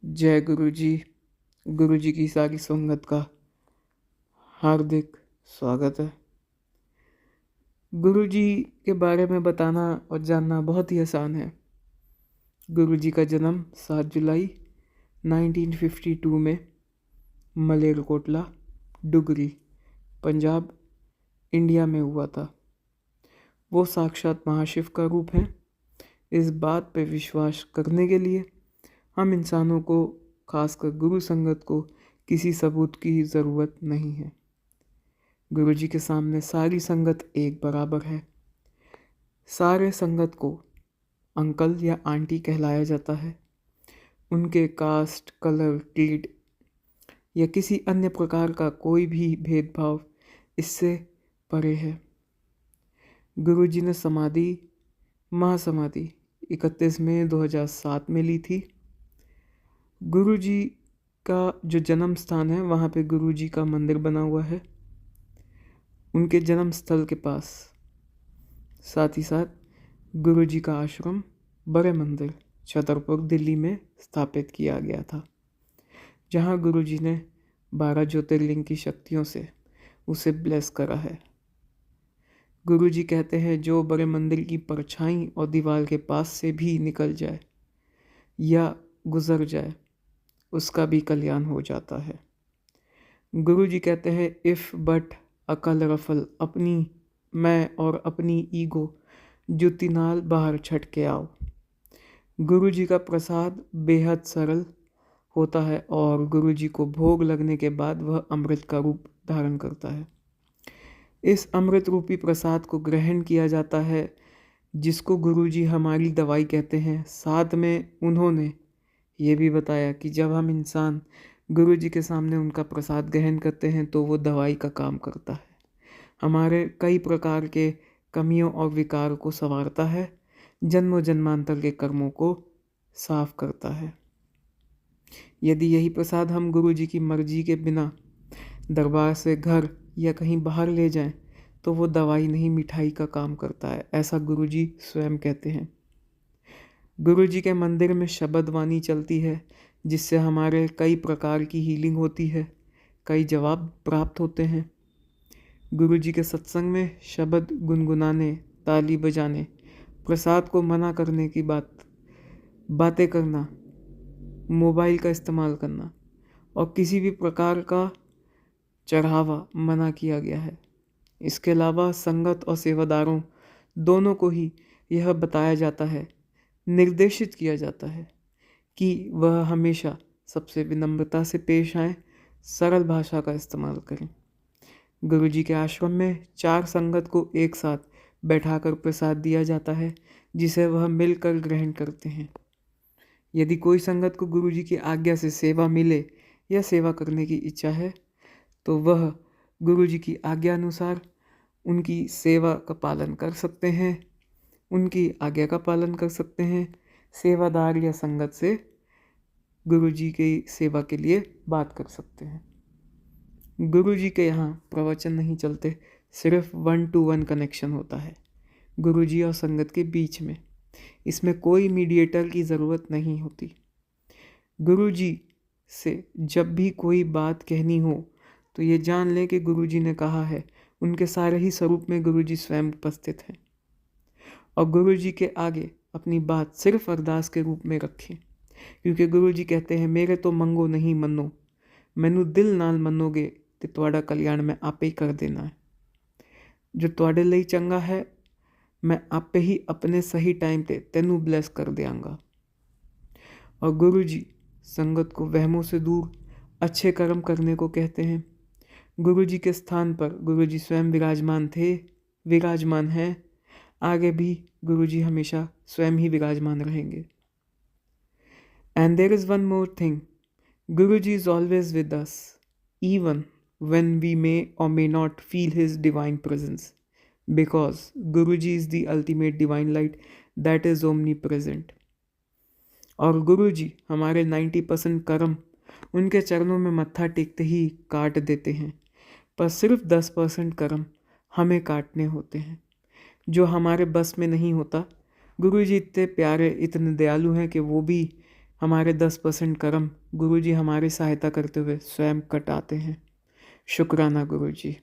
जय गुरु जी। गुरु जी की सारी संगत का हार्दिक स्वागत है। गुरु जी के बारे में बताना और जानना बहुत ही आसान है। गुरु जी का जन्म 7 जुलाई 1952 में मलेरकोटला, डुगरी, पंजाब, इंडिया में हुआ था। वो साक्षात महाशिव का रूप हैं। इस बात पे विश्वास करने के लिए हम इंसानों को, खासकर गुरु संगत को, किसी सबूत की ज़रूरत नहीं है। गुरु जी के सामने सारी संगत एक बराबर है। सारे संगत को अंकल या आंटी कहलाया जाता है। उनके कास्ट, कलर, क्रीड या किसी अन्य प्रकार का कोई भी भेदभाव इससे परे है। गुरु जी ने महासमाधि 31 मई 2007 में ली थी। गुरु जी का जो जन्म स्थान है वहाँ पे गुरु जी का मंदिर बना हुआ है उनके जन्म स्थल के पास। साथ ही साथ गुरु जी का आश्रम बड़े मंदिर छतरपुर, दिल्ली में स्थापित किया गया था, जहाँ गुरु जी ने 12 ज्योतिर्लिंग की शक्तियों से उसे ब्लेस करा है। गुरु जी कहते हैं जो बड़े मंदिर की परछाई और दीवार के पास से भी निकल जाए या गुजर जाए उसका भी कल्याण हो जाता है। गुरु जी कहते हैं इफ़ बट अकल रफल अपनी मैं और अपनी ईगो जुती नाल बाहर छट के आओ। गुरु जी का प्रसाद बेहद सरल होता है और गुरु जी को भोग लगने के बाद वह अमृत का रूप धारण करता है। इस अमृत रूपी प्रसाद को ग्रहण किया जाता है, जिसको गुरु जी हमारी दवाई कहते हैं। साथ में उन्होंने ये भी बताया कि जब हम इंसान गुरु जी के सामने उनका प्रसाद ग्रहण करते हैं तो वो दवाई का काम करता है। हमारे कई प्रकार के कमियों और विकार को संवारता है, जन्मों जन्मांतर के कर्मों को साफ करता है। यदि यही प्रसाद हम गुरु जी की मर्जी के बिना दरबार से घर या कहीं बाहर ले जाएं तो वो दवाई नहीं, मिठाई का काम करता है, ऐसा गुरु जी स्वयं कहते हैं। गुरु जी के मंदिर में शब्द वाणी चलती है, जिससे हमारे कई प्रकार की हीलिंग होती है, कई जवाब प्राप्त होते हैं। गुरु जी के सत्संग में शब्द गुनगुनाने, ताली बजाने, प्रसाद को मना करने की बातें करना, मोबाइल का इस्तेमाल करना और किसी भी प्रकार का चढ़ावा मना किया गया है। इसके अलावा संगत और सेवादारों दोनों को ही यह बताया जाता है, निर्देशित किया जाता है कि वह हमेशा सबसे विनम्रता से पेश आएं, सरल भाषा का इस्तेमाल करें। गुरु जी के आश्रम में 4 संगत को एक साथ बैठाकर प्रसाद दिया जाता है, जिसे वह मिलकर ग्रहण करते हैं। यदि कोई संगत को गुरु जी की आज्ञा से सेवा मिले या सेवा करने की इच्छा है तो वह गुरु जी की आज्ञा अनुसार उनकी सेवा का पालन कर सकते हैं, उनकी आज्ञा का पालन कर सकते हैं। सेवादार या संगत से गुरु जी की सेवा के लिए बात कर सकते हैं। गुरु जी के यहाँ प्रवचन नहीं चलते, सिर्फ 1-to-1 कनेक्शन होता है गुरु जी और संगत के बीच में। इसमें कोई मीडिएटर की ज़रूरत नहीं होती। गुरु जी से जब भी कोई बात कहनी हो तो ये जान लें कि गुरु जी ने कहा है। उनके सारे ही स्वरूप में गुरु जी स्वयं उपस्थित हैं और गुरु जी के आगे अपनी बात सिर्फ अरदास के रूप में रखें, क्योंकि गुरु जी कहते हैं मेरे तो मंगो नहीं मनो, मैनू दिल नाल मनोगे तो तुहाड़ा कल्याण मैं आपे ही कर देना है। जो तुहाड़े लिए चंगा है मैं आपे ही अपने सही टाइम पे तेनू ब्लेस कर देंगा। और गुरु जी संगत को वहमों से दूर अच्छे कर्म करने को कहते हैं। गुरु जी के स्थान पर गुरु जी स्वयं विराजमान थे, विराजमान हैं, आगे भी गुरु जी हमेशा स्वयं ही विराजमान रहेंगे। And there is one more thing, Guru ji is always with us even when we may or may not feel his divine presence, because Guruji is the ultimate divine light that is omnipresent. और गुरुजी हमारे 90% कर्म उनके चरणों में मत्था टेकते ही काट देते हैं, पर सिर्फ 10% कर्म हमें काटने होते हैं, जो हमारे बस में नहीं होता। गुरुजी इतने प्यारे, इतने दयालु हैं कि वो भी हमारे 10% कर्म गुरुजी हमारी सहायता करते हुए स्वयं कटाते हैं। शुक्राना गुरुजी।